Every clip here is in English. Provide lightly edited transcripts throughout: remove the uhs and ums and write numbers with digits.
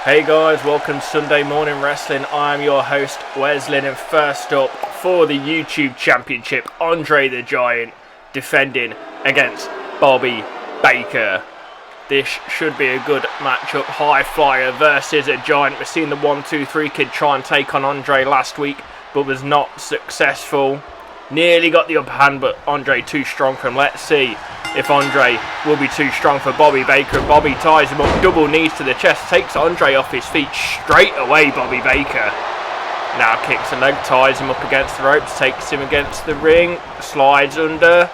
Hey guys, welcome to Sunday Morning Wrestling. I'm your host Wesley, and first up for the YouTube Championship, Andre the Giant defending against Bobby Baker. This should be a good matchup. High flyer versus a giant. We've seen the 1-2-3 kid try and take on Andre last week, but was not successful. Nearly got the upper hand, but Andre too strong for him. Let's see if Andre will be too strong for Bobby Baker. Bobby ties him up, double knees to the chest, takes Andre off his feet straight away. Bobby Baker now kicks a leg, ties him up against the ropes, takes him against the ring, slides under.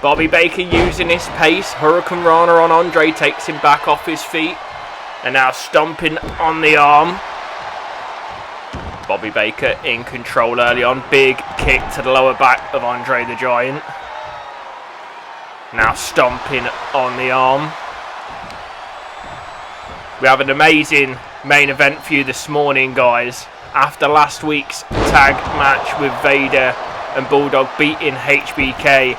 Bobby Baker using his pace, Hurricane Rana on Andre, takes him back off his feet, and now stomping on the arm. Bobby Baker in control early on, big kick to the lower back of Andre the Giant. Now stomping on the arm. We have an amazing main event for you this morning, guys. After last week's tag match with Vader and Bulldog beating HBK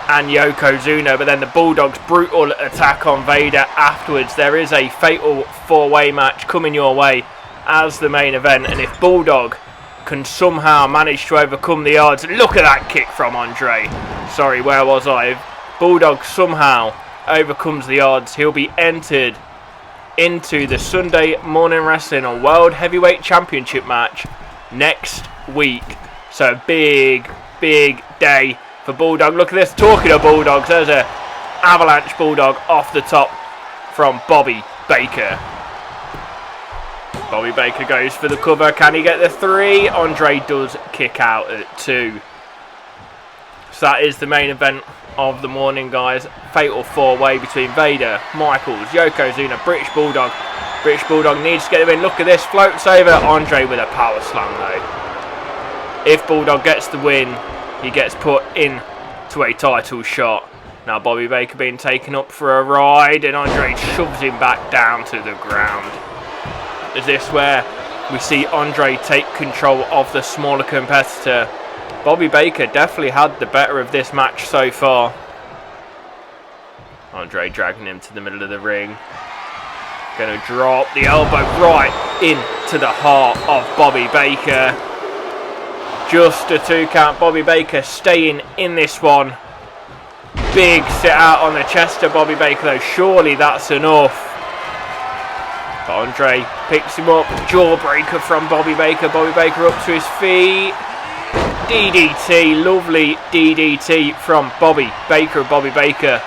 and Yokozuna, but then the Bulldog's brutal attack on Vader afterwards, there is a fatal four-way match coming your way as the main event, and if Bulldog can somehow manage to overcome the odds, look at that kick from Andre. Sorry, where was I? If Bulldog somehow overcomes the odds, he'll be entered into the Sunday Morning Wrestling or World Heavyweight Championship match next week. So big day for Bulldog. Look at this, talking of Bulldogs, there's a avalanche Bulldog off the top from Bobby Baker. Bobby Baker goes for the cover. Can he get the 3? Andre does kick out at 2. So that is the main event of the morning, guys. Fatal four-way between Vader, Michaels, Yokozuna, British Bulldog. British Bulldog needs to get him in. Look at this. Floats over. Andre with a power slam, though. If Bulldog gets the win, he gets put in to a title shot. Now Bobby Baker being taken up for a ride, and Andre shoves him back down to the ground. Is this where we see Andre take control of the smaller competitor? Bobby Baker definitely had the better of this match so far. Andre dragging him to the middle of the ring. Going to drop the elbow right into the heart of Bobby Baker. Just a 2 count. Bobby Baker staying in this one. Big sit out on the chest of Bobby Baker, though. Surely that's enough. But Andre picks him up. Jawbreaker from Bobby Baker. Bobby Baker up to his feet. DDT. Lovely DDT from Bobby Baker. Bobby Baker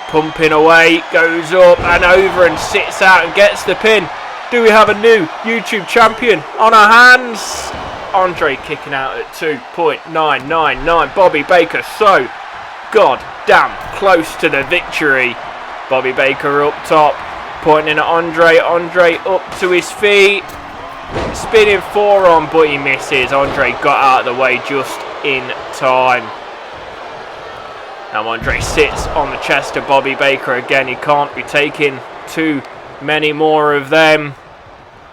pumping away. Goes up and over and sits out and gets the pin. Do we have a new YouTube champion on our hands? Andre kicking out at 2.999. Bobby Baker so goddamn close to the victory. Bobby Baker up top, pointing at Andre. Andre up to his feet. Spinning forearm, but he misses. Andre got out of the way just in time. Now Andre sits on the chest of Bobby Baker again. He can't be taking too many more of them.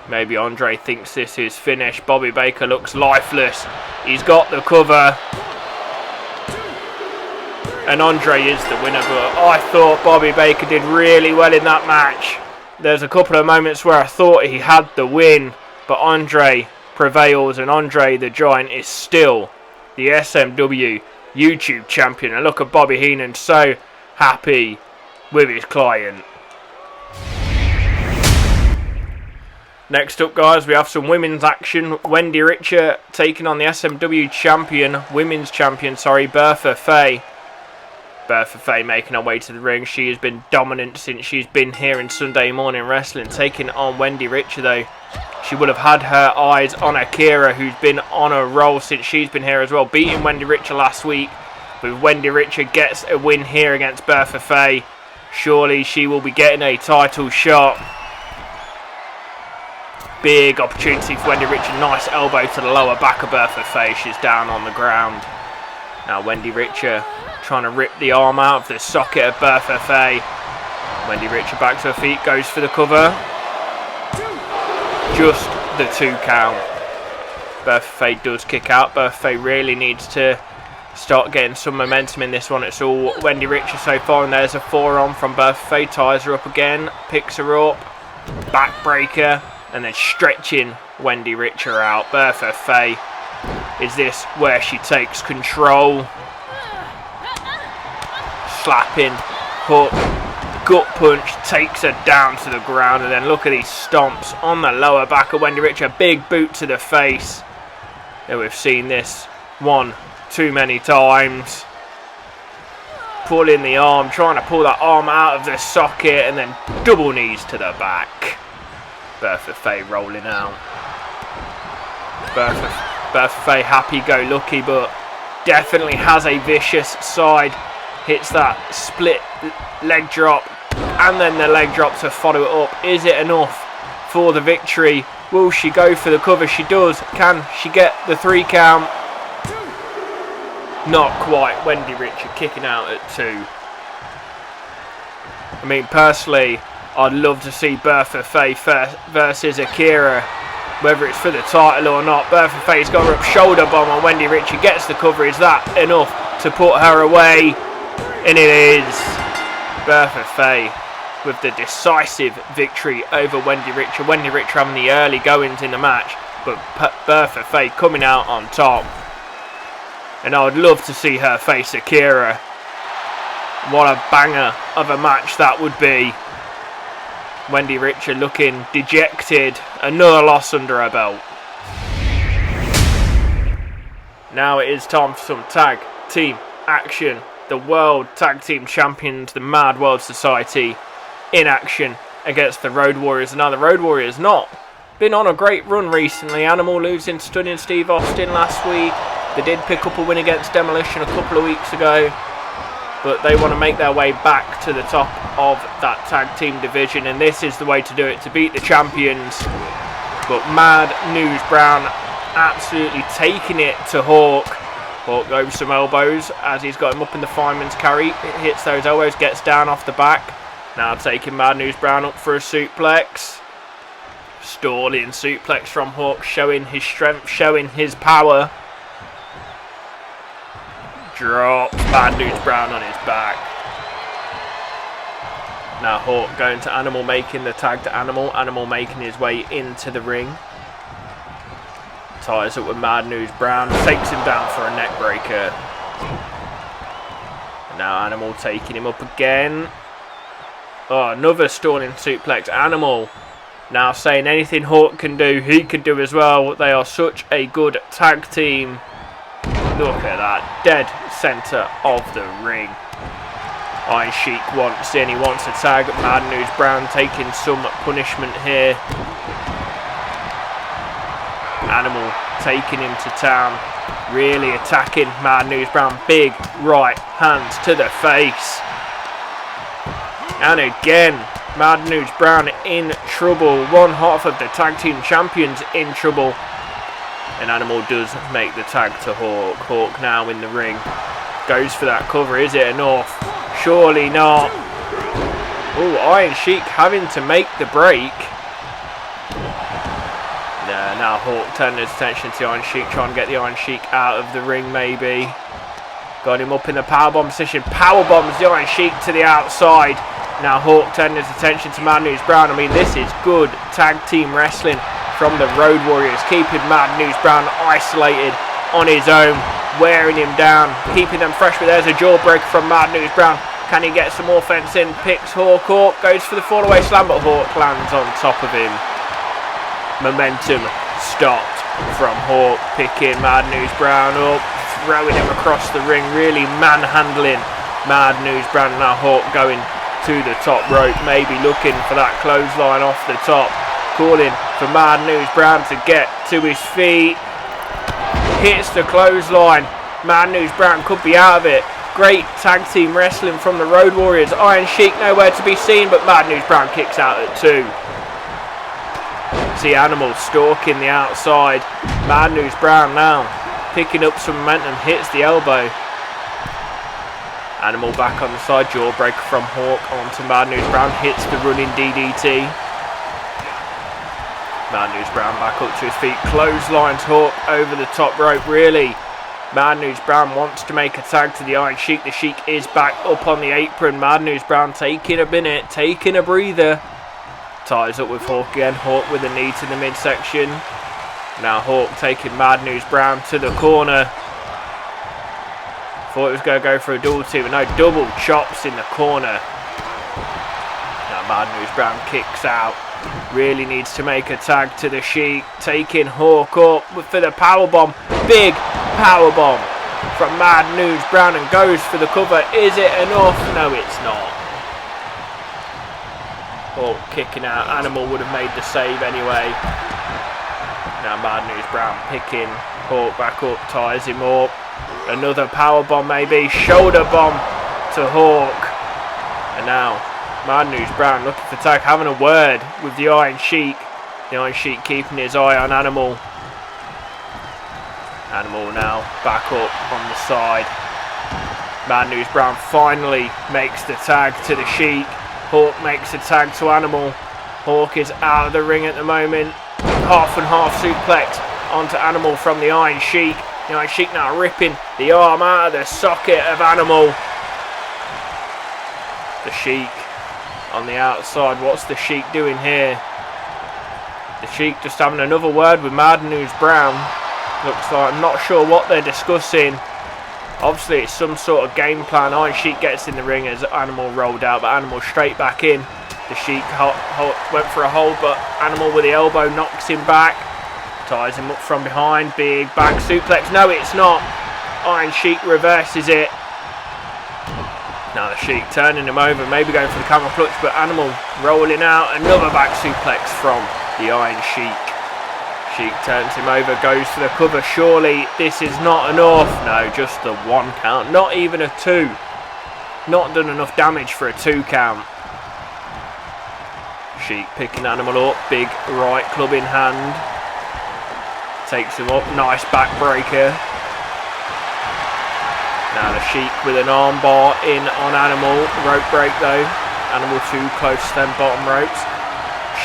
Maybe Andre thinks this is finished. Bobby Baker looks lifeless. He's got the cover. And Andre is the winner, but I thought Bobby Baker did really well in that match. There's a couple of moments where I thought he had the win, but Andre prevails, and Andre the Giant is still the SMW YouTube champion. And look at Bobby Heenan, so happy with his client. Next up, guys, we have some women's action. Wendi Ritcher taking on the SMW women's champion, Bertha Faye. Bertha Faye making her way to the ring. She has been dominant since she's been here in Sunday Morning Wrestling. Taking on Wendi Ritcher, though. She would have had her eyes on Akira, who's been on a roll since she's been here as well. Beating Wendi Ritcher last week. But Wendi Ritcher gets a win here against Bertha Faye. Surely she will be getting a title shot. Big opportunity for Wendi Ritcher. Nice elbow to the lower back of Bertha Faye. She's down on the ground. Now Wendi Ritcher trying to rip the arm out of the socket of Bertha Faye. Wendi Ritcher back to her feet, goes for the cover. Just the 2 count. Bertha Faye does kick out. Bertha Faye really needs to start getting some momentum in this one. It's all Wendi Ritcher so far, and there's a forearm from Bertha Faye. Ties her up again, picks her up. backbreaker, and then stretching Wendi Ritcher out. Bertha Faye, is this where she takes control? Slapping, hook, gut punch, takes her down to the ground, and then look at these stomps on the lower back of Wendi Ritcher. Big boot to the face. And we've seen this one too many times. Pulling the arm, trying to pull that arm out of the socket, and then double knees to the back. Bertha Faye rolling out. Bertha Faye happy-go-lucky, but definitely has a vicious side. Hits that split leg drop, and then the leg drop to follow it up. Is it enough for the victory? Will she go for the cover? She does. Can she get the 3 count? Not quite. Wendi Ritcher kicking out at 2. I mean, personally, I'd love to see Bertha Faye versus Akira, whether it's for the title or not. Bertha Faye's got her up shoulder bomb on Wendi Ritcher, gets the cover. Is that enough to put her away? And it is. Bertha Faye with the decisive victory over Wendi Ritcher. Wendi Ritcher having the early goings in the match, but Bertha Faye coming out on top. And I would love to see her face Akira. What a banger of a match that would be. Wendi Ritcher looking dejected. Another loss under her belt. Now it is time for some tag team action. The World Tag Team Champions, the Mad.World.Society, in action against the Road Warriors. Now the Road Warriors not been on a great run recently. Animal losing stunning Steve Austin last week. They did pick up a win against Demolition a couple of weeks ago, but they want to make their way back to the top of that tag team division, and this is the way to do it, to beat the champions. But Mad News Brown absolutely taking it to Hawk. Hawk goes some elbows as he's got him up in the fireman's carry. It hits those elbows, gets down off the back. Now taking Mad News Brown up for a suplex. Stalling suplex from Hawk, showing his strength, showing his power. Drops Mad News Brown on his back. Now Hawk going to Animal, making the tag to Animal. Animal making his way into the ring. Ties up with Mad News Brown. Takes him down for a neck breaker. Now Animal taking him up again. Oh, another stalling suplex. Animal now saying anything Hawk can do, he can do as well. They are such a good tag team. Look at that, dead centre of the ring. Iron Sheik wants in, he wants a tag. Mad News Brown taking some punishment here. Animal taking him to town, really attacking Mad News Brown. Big right hands to the face. And again, Mad News Brown in trouble. One half of the tag team champions in trouble. And Animal does make the tag to Hawk. Hawk now in the ring. Goes for that cover. Is it enough? Surely not. Oh, Iron Sheik having to make the break. Now Hawk turning his attention to Iron Sheik. Trying to get the Iron Sheik out of the ring maybe. Got him up in the powerbomb position. Powerbombs the Iron Sheik to the outside. Now Hawk turning his attention to Mad News Brown. I mean, this is good tag team wrestling from the Road Warriors, keeping Mad News Brown isolated on his own, wearing him down, keeping them fresh. But there's a jawbreaker from Mad News Brown. Can he get some offense in? Picks Hawk. Hawk goes for the fall-away slam, but Hawk lands on top of him. Momentum stopped from Hawk, picking Mad News Brown up, throwing him across the ring, really manhandling Mad News Brown. Now Hawk going to the top rope, maybe looking for that clothesline off the top. Calling for Mad News Brown to get to his feet. Hits the clothesline. Mad News Brown could be out of it. Great tag team wrestling from the Road Warriors. Iron Sheik nowhere to be seen, but Mad News Brown kicks out at 2. See Animal stalking the outside. Mad News Brown now picking up some momentum. Hits the elbow. Animal back on the side. Jawbreaker from Hawk onto Mad News Brown. Hits the running DDT. Mad News Brown back up to his feet. Clotheslines Hawk over the top rope. Really, Mad News Brown wants to make a tag to the Iron Sheik. The Sheik is back up on the apron. Mad News Brown taking a minute, taking a breather. Ties up with Hawk again. Hawk with a knee to the midsection. Now Hawk taking Mad News Brown to the corner. Thought it was going to go for a double team, but no, double chops in the corner. Now Mad News Brown kicks out. Really needs to make a tag to the Sheik. Taking Hawk up for the powerbomb. Big powerbomb from Mad News Brown and goes for the cover. Is it enough? No, it's not. Hawk kicking out. Animal would have made the save anyway. Now Mad News Brown picking Hawk back up, ties him up. Another power bomb maybe. Shoulder bomb to Hawk. And now Mad News Brown looking for tag, having a word with the Iron Sheik. The Iron Sheik keeping his eye on Animal. Animal now back up on the side. Mad News Brown finally makes the tag to the Sheik. Hawk makes a tag to Animal. Hawk is out of the ring at the moment. Half and half suplex onto Animal from the Iron Sheik. The Iron Sheik now ripping the arm out of the socket of Animal. The Sheik on the outside. What's the Sheik doing here? The Sheik just having another word with Mad News Brown. Looks like, I'm not sure what they're discussing. Obviously it's some sort of game plan. Iron Sheik gets in the ring as Animal rolled out, but Animal straight back in. The Sheik went for a hold, but Animal with the elbow knocks him back. Ties him up from behind. Big back suplex. No, it's not. Iron Sheik reverses it. Now the Sheik turning him over, maybe going for the camel clutch, but Animal rolling out. Another back suplex from the Iron Sheik. Sheik turns him over, goes for the cover. Surely this is not enough. No, just the 1 count. Not even a 2. Not done enough damage for a 2 count. Sheik picking Animal up. Big right club in hand. Takes him up. Nice backbreaker. Now the Sheik with an armbar in on Animal. Rope break though. Animal too close to them bottom ropes.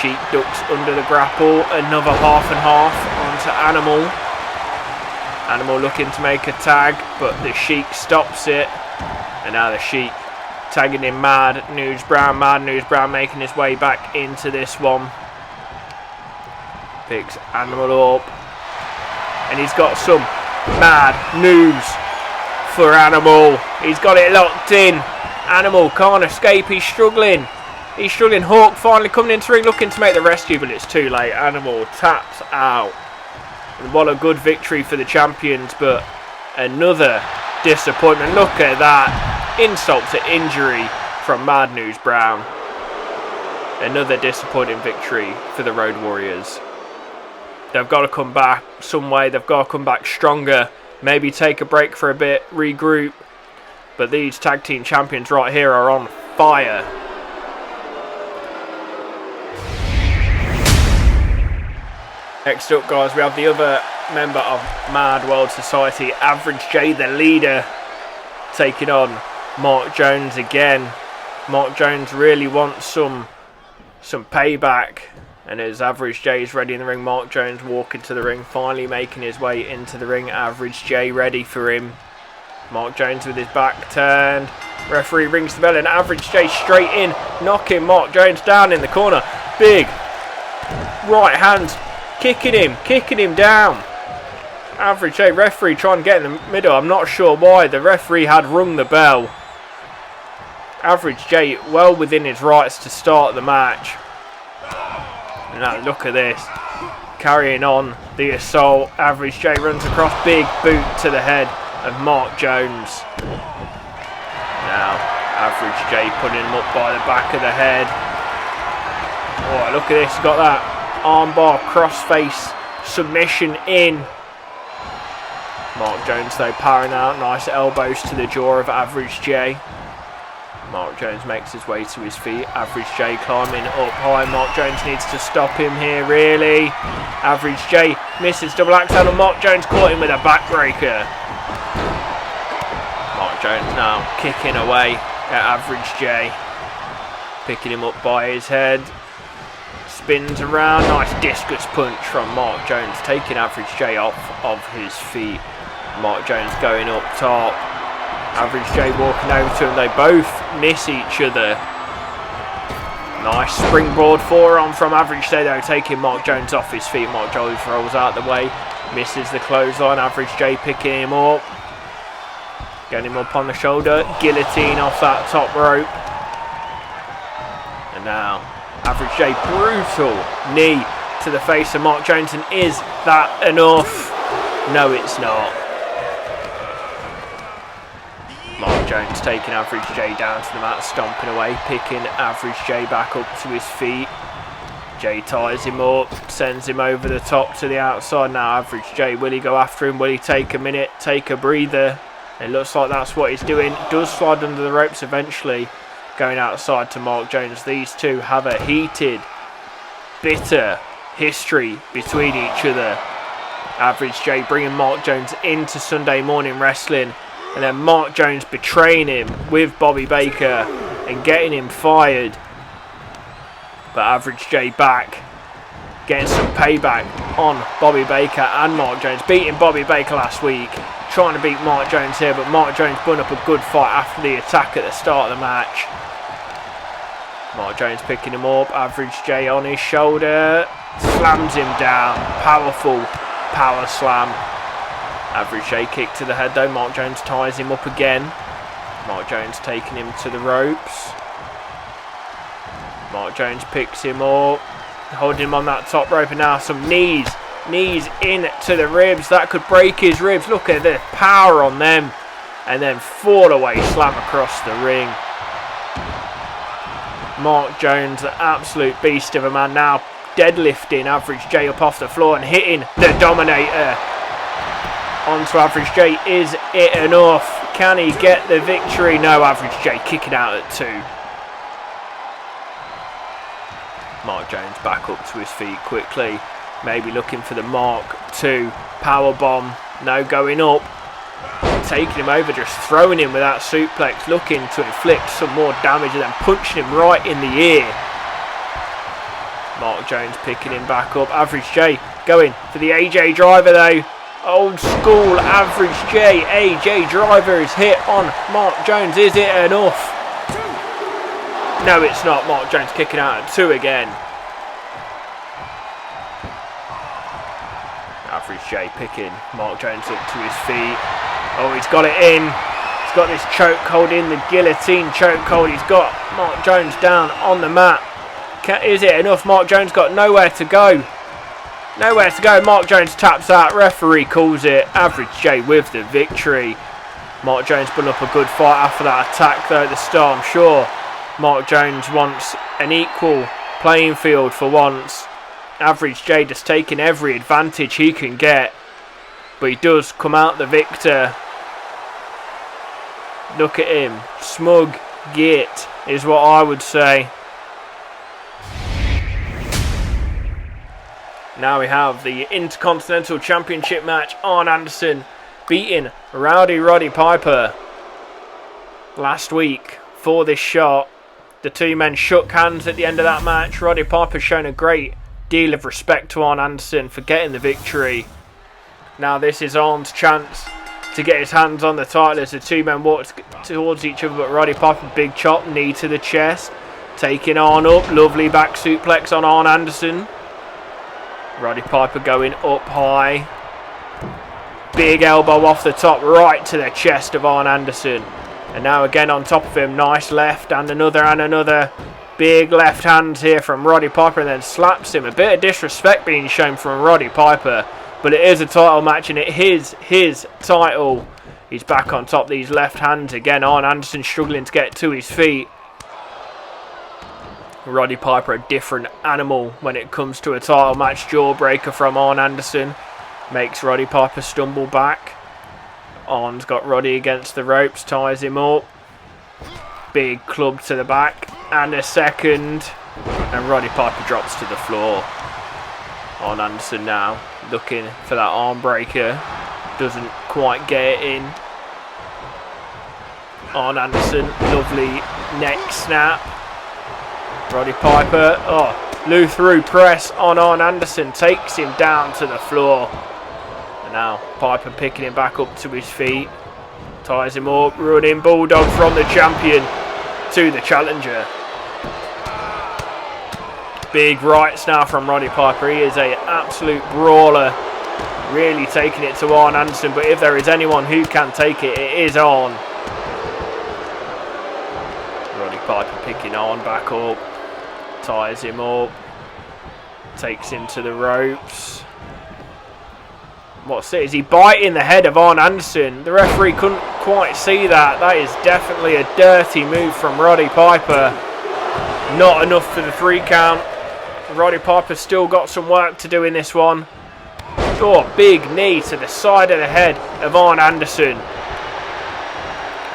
Sheik ducks under the grapple. Another half and half onto Animal. Animal looking to make a tag, but the Sheik stops it. And now the Sheik tagging in Mad News Brown. Mad News Brown making his way back into this one. Picks Animal up. And he's got some mad news for Animal. He's got it locked in. Animal can't escape. He's struggling. He's struggling. Hawk finally coming into the ring looking to make the rescue, but it's too late. Animal taps out. And what a good victory for the champions, but another disappointment. Look at that. Insult to injury from Mad News Brown. Another disappointing victory for the Road Warriors. They've got to come back some way. They've got to come back stronger. Maybe take a break for a bit, regroup. But these tag team champions right here are on fire. Next up, guys, we have the other member of Mad.World.Society, Average J, the leader, taking on Mark Jones again. Mark Jones really wants some payback. And as Average J is ready in the ring, Mark Jones walking to the ring, finally making his way into the ring. Average J ready for him. Mark Jones with his back turned. Referee rings the bell and Average J straight in, knocking Mark Jones down in the corner. Big right hands, kicking him down. Average J, referee trying to get in the middle. I'm not sure why. The referee had rung the bell. Average J well within his rights to start the match. Now look at this, carrying on the assault. Average J runs across, big boot to the head of Mark Jones. Now Average J putting him up by the back of the head. Oh, look at this, got that armbar crossface submission in. Mark Jones though powering out, nice elbows to the jaw of Average J. Mark Jones makes his way to his feet. Average J climbing up high. Mark Jones needs to stop him here, really. Average J misses double axe handle. Mark Jones caught him with a backbreaker. Mark Jones now kicking away at Average J. Picking him up by his head. Spins around. Nice discus punch from Mark Jones, taking Average J off of his feet. Mark Jones going up top. Average J walking over to him. They both miss each other. Nice springboard forearm from Average J though, taking Mark Jones off his feet. Mark Jones rolls out the way, misses the clothesline. Average J picking him up, getting him up on the shoulder, guillotine off that top rope. And now Average J, brutal knee to the face of Mark Jones, and is that enough? No, it's not. Mark Jones taking Average J down to the mat, stomping away, picking Average J back up to his feet. J ties him up, sends him over the top to the outside. Now Average J, will he go after him? Will he take a minute, take a breather? It looks like that's what he's doing. Does slide under the ropes eventually, going outside to Mark Jones. These two have a heated, bitter history between each other. Average J bringing Mark Jones into Sunday Morning Wrestling, and then Mark Jones betraying him with Bobby Baker and getting him fired. But Average J back, getting some payback on Bobby Baker and Mark Jones. Beating Bobby Baker last week, trying to beat Mark Jones here, but Mark Jones put up a good fight after the attack at the start of the match. Mark Jones picking him up, Average J on his shoulder, slams him down, powerful power slam. Average J kick to the head though, Mark Jones ties him up again. Mark Jones taking him to the ropes. Mark Jones picks him up, holding him on that top rope, and now some knees into the ribs. That could break his ribs. Look at the power on them. And then fall away slam across the ring. Mark Jones, the absolute beast of a man, now deadlifting Average J up off the floor and hitting the Dominator onto Average J. Is it enough? Can he get the victory? No, Average J kicking out at 2. Mark Jones back up to his feet quickly, maybe looking for the Mark II power bomb. No, going up, taking him over, just throwing him with that suplex, looking to inflict some more damage, and then punching him right in the ear. Mark Jones picking him back up. Average J going for the AJ driver though. Old school Average J. AJ driver is hit on Mark Jones. Is it enough? No, it's not. Mark Jones kicking out at 2 again. Average J picking Mark Jones up to his feet. Oh, he's got it in. He's got this chokehold in, the guillotine chokehold. He's got Mark Jones down on the mat. Is it enough? Mark Jones got nowhere to go. Nowhere to go. Mark Jones taps out. Referee calls it. Average J with the victory. Mark Jones put up a good fight after that attack though at the start. I'm sure Mark Jones wants an equal playing field for once. Average J just taking every advantage he can get, but he does come out the victor. Look at him, smug git is what I would say. Now we have the Intercontinental Championship match. Arn Anderson beating Roddy Piper last week for this shot. The two men shook hands at the end of that match. Roddy Piper shown a great deal of respect to Arn Anderson for getting the victory. Now this is Arn's chance to get his hands on the title as the two men walk towards each other, but Roddy Piper, big chop, knee to the chest, taking Arn up. Lovely back suplex on Arn Anderson. Roddy Piper going up high. Big elbow off the top, right to the chest of Arn Anderson. And now again on top of him, nice left and another. Big left hand here from Roddy Piper, and then slaps him. A bit of disrespect being shown from Roddy Piper, but it is a title match and it is his title. He's back on top, these left hands again. Arn Anderson struggling to get to his feet. Roddy Piper, a different animal when it comes to a title match. Jawbreaker from Arn Anderson makes Roddy Piper stumble back. Arn's got Roddy against the ropes, ties him up. Big club to the back and a second, and Roddy Piper drops to the floor. Arn Anderson now looking for that arm breaker, doesn't quite get it in. Arn Anderson, lovely neck snap. Roddy Piper, Lutheru press on Arn Anderson, takes him down to the floor. And now Piper picking him back up to his feet, ties him up, running Bulldog from the champion to the challenger. big rights now from Roddy Piper. He is an absolute brawler. Really taking it to Arn Anderson. But if there is anyone who can take it, it is Arn. Roddy Piper picking Arn back up. Ties him up. Takes him to the ropes. What's it? Is he biting the head of Arn Anderson? The referee couldn't quite see that. That is definitely a dirty move from Roddy Piper. Not enough for the 3 count. Roddy Piper's still got some work to do in this one. Oh, big knee to the side of the head of Arn Anderson.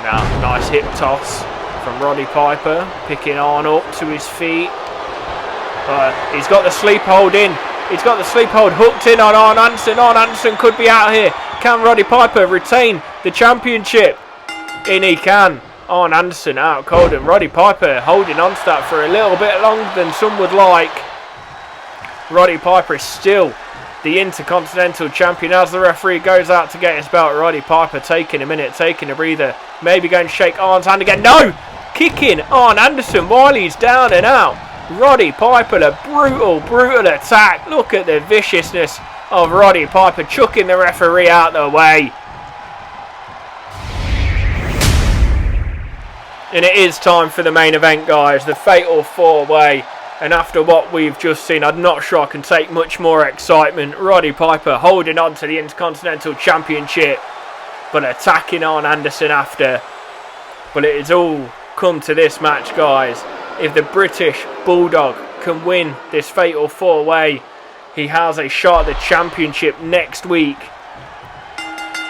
Now, nice hip toss from Roddy Piper. Picking Arn up to his feet. He's got the sleep hold in. He's got the sleep hold hooked in on Arn Anderson. Arn Anderson could be out here. Can Roddy Piper retain the championship? In he can. Arn Anderson out cold, and Roddy Piper holding on to that for a little bit longer than some would like. Roddy Piper is still the Intercontinental champion as the referee goes out to get his belt. Roddy Piper taking a minute, taking a breather. Maybe going to shake Arn's hand again. No! Kicking Arn Anderson while he's down and out. Roddy Piper, a brutal attack. Look at the viciousness of Roddy Piper, chucking the referee out the way. And it is time for the main event, guys. The Fatal 4-Way. And after what we've just seen, I'm not sure I can take much more excitement. Roddy Piper holding on to the Intercontinental Championship, but attacking Arn Anderson after. But it has all come to this match, guys. If the British Bulldog can win this Fatal 4-Way, he has a shot at the championship next week.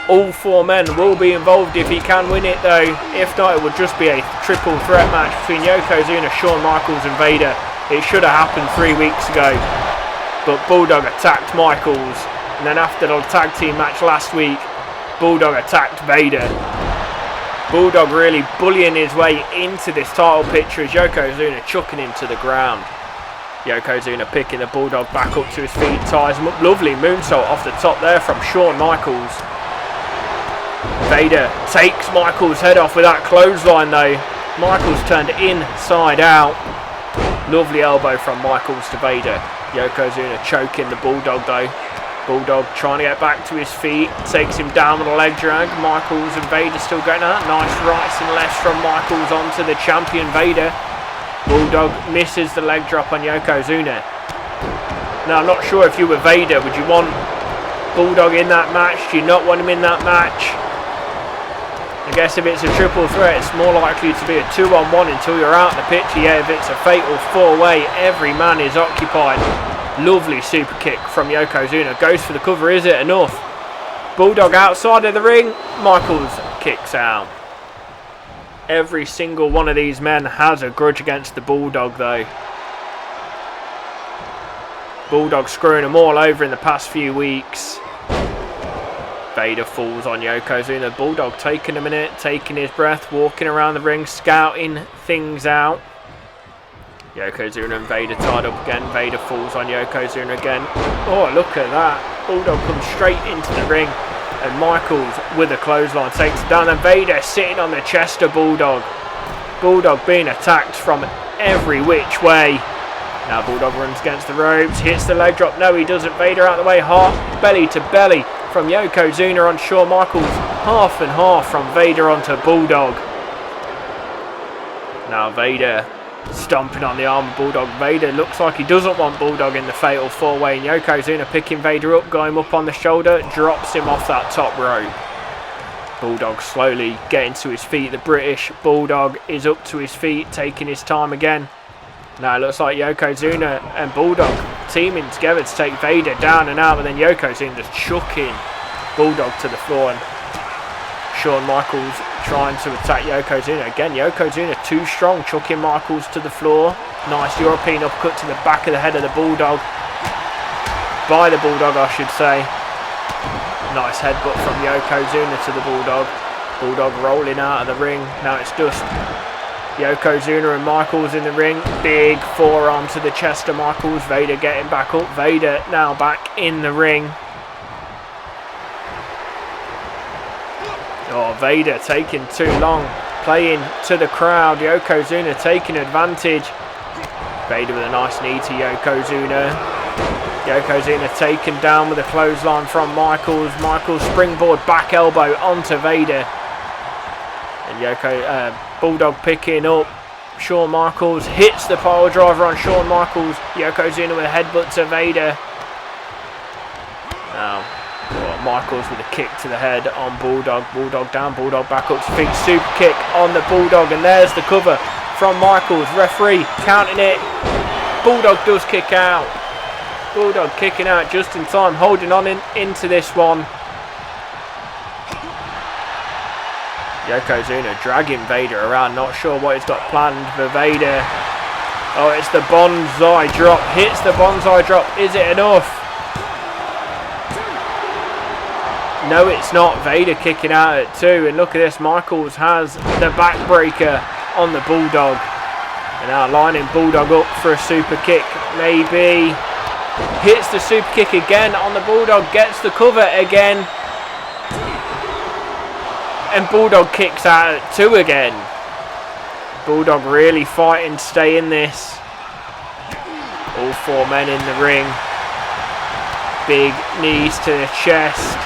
All 4 men will be involved if he can win it, though. If not, it would just be a triple threat match between Yokozuna, Shawn Michaels and Vader. It should have happened 3 weeks ago, but Bulldog attacked Michaels, and then after the tag team match last week, Bulldog attacked Vader. Bulldog really bullying his way into this title picture as Yokozuna chucking him to the ground. Yokozuna picking the Bulldog back up to his feet, ties him up. Lovely moonsault off the top there from Shawn Michaels. Vader takes Michaels' head off with that clothesline though. Michaels turned inside out. Lovely elbow from Michaels to Vader. Yokozuna choking the Bulldog though. Bulldog trying to get back to his feet. Takes him down with a leg drag. Michaels and Vader still going out. Nice rights and lefts from Michaels onto the champion Vader. Bulldog misses the leg drop on Yokozuna. Now I'm not sure if you were Vader, would you want Bulldog in that match? Do you not want him in that match? I guess if it's a triple threat, it's more likely to be a 2-on-1 until you're out in the picture. Yeah, if it's a Fatal 4-Way, every man is occupied. Lovely super kick from Yokozuna. Goes for the cover. Is it enough? Bulldog outside of the ring. Michaels kicks out. Every single one of these men has a grudge against the Bulldog though. Bulldog screwing them all over in the past few weeks. Vader falls on Yokozuna. Bulldog taking a minute, taking his breath, walking around the ring, scouting things out. Yokozuna and Vader tied up again. Vader falls on Yokozuna again. Oh, look at that. Bulldog comes straight into the ring. And Michaels with a clothesline takes it down. And Vader sitting on the chest of Bulldog. Bulldog being attacked from every which way. Now Bulldog runs against the ropes. Hits the leg drop. No, he doesn't. Vader out of the way. Heart belly to belly from Yokozuna on Shawn Michaels. Half and half from Vader onto Bulldog. Now Vader stomping on the arm of Bulldog. Vader looks like he doesn't want Bulldog in the Fatal 4-Way, and Yokozuna picking Vader up, going up on the shoulder, drops him off that top rope. Bulldog slowly getting to his feet. The British Bulldog is up to his feet, taking his time again. Now it looks like Yokozuna and Bulldog teaming together to take Vader down and out, but then Yokozuna just chucking Bulldog to the floor, and Shawn Michaels trying to attack Yokozuna. Again, Yokozuna too strong, chucking Michaels to the floor. Nice European uppercut to the back of the head of the Bulldog. By the Bulldog, I should say. Nice headbutt from Yokozuna to the Bulldog. Bulldog rolling out of the ring. Now it's just Yokozuna and Michaels in the ring. Big forearm to the chest of Michaels. Vader getting back up. Vader now back in the ring. Oh, Vader taking too long, playing to the crowd. Yokozuna taking advantage. Vader with a nice knee to Yokozuna. Yokozuna taken down with a clothesline from Michaels. Michaels springboard back elbow onto Vader. And Bulldog picking up. Shawn Michaels hits the pile driver on Shawn Michaels. Yokozuna with a headbutt to Vader. Now, Michaels with a kick to the head on Bulldog. Bulldog down, Bulldog back up to feet. Super kick on the Bulldog, and there's the cover from Michaels. Referee counting it. Bulldog does kick out. Bulldog kicking out just in time, holding on into this one. Yokozuna dragging Vader around, not sure what he's got planned for Vader. Oh, it's the bonsai drop. Hits the bonsai drop. Is it enough? No, it's not. Vader kicking out at 2. And look at this. Michaels has the backbreaker on the Bulldog. And now lining Bulldog up for a super kick. Maybe. Hits the super kick again on the Bulldog. Gets the cover again. And Bulldog kicks out at 2 again. Bulldog really fighting to stay in this. All 4 men in the ring. Big knees to the chest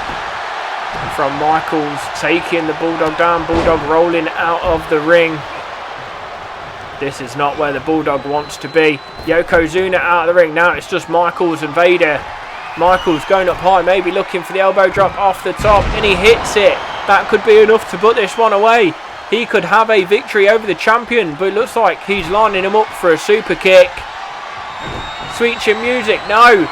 from Michaels, taking the Bulldog down. Bulldog rolling out of the ring. This is not where the Bulldog wants to be. Yokozuna out of the ring. Now it's just Michaels and Vader. Michaels going up high, maybe looking for the elbow drop off the top, and he hits it. That could be enough to put this one away. He could have a victory over the champion, but it looks like he's lining him up for a super kick. Sweet chin music, no.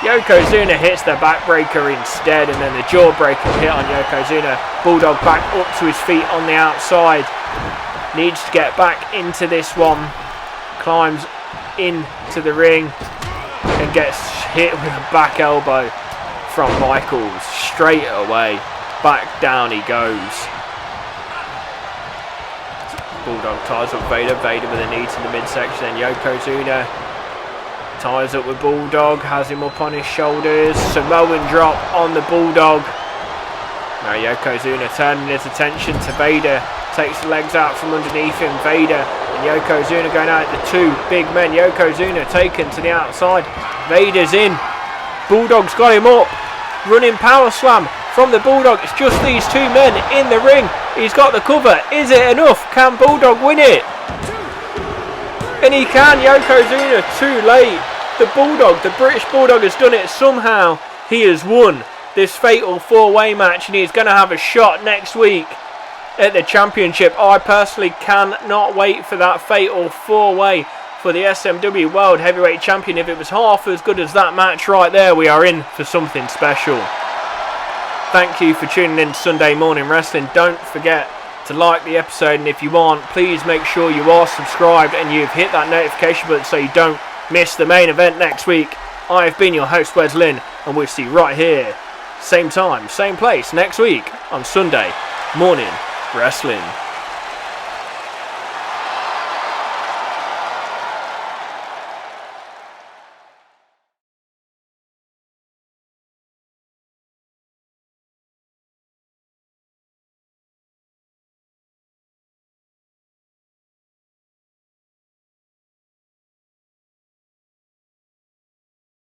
Yokozuna hits the backbreaker instead, and then the jawbreaker hit on Yokozuna. Bulldog back up to his feet on the outside. Needs to get back into this one. Climbs into the ring and gets hit with a back elbow from Michaels. Straight away. Back down he goes. Bulldog ties up Vader. Vader with a knee to the midsection. Then Yokozuna ties up with Bulldog. Has him up on his shoulders. Samoan drop on the Bulldog. Now Yokozuna turning his attention to Vader. Takes the legs out from underneath him. Vader and Yokozuna going out the 2 big men. Yokozuna taken to the outside. Vader's in. Bulldog's got him up. Running power slam from the Bulldog. It's just these 2 men in the ring. He's got the cover. Is it enough? Can Bulldog win it? And he can. Yokozuna too late. The Bulldog, the British Bulldog, has done it somehow. He has won this fatal 4-way match, and he's going to have a shot next week at the championship. I personally cannot wait for that fatal 4-way for the SMW World Heavyweight Champion. If it was half as good as that match right there, we are in for something special. Thank you for tuning in to Sunday Morning Wrestling. Don't forget to like the episode, and if you aren't, please make sure you are subscribed and you've hit that notification button so you don't miss the main event next week. I have been your host, Wes Lynn, and we'll see you right here, same time, same place, next week on Sunday Morning Wrestling.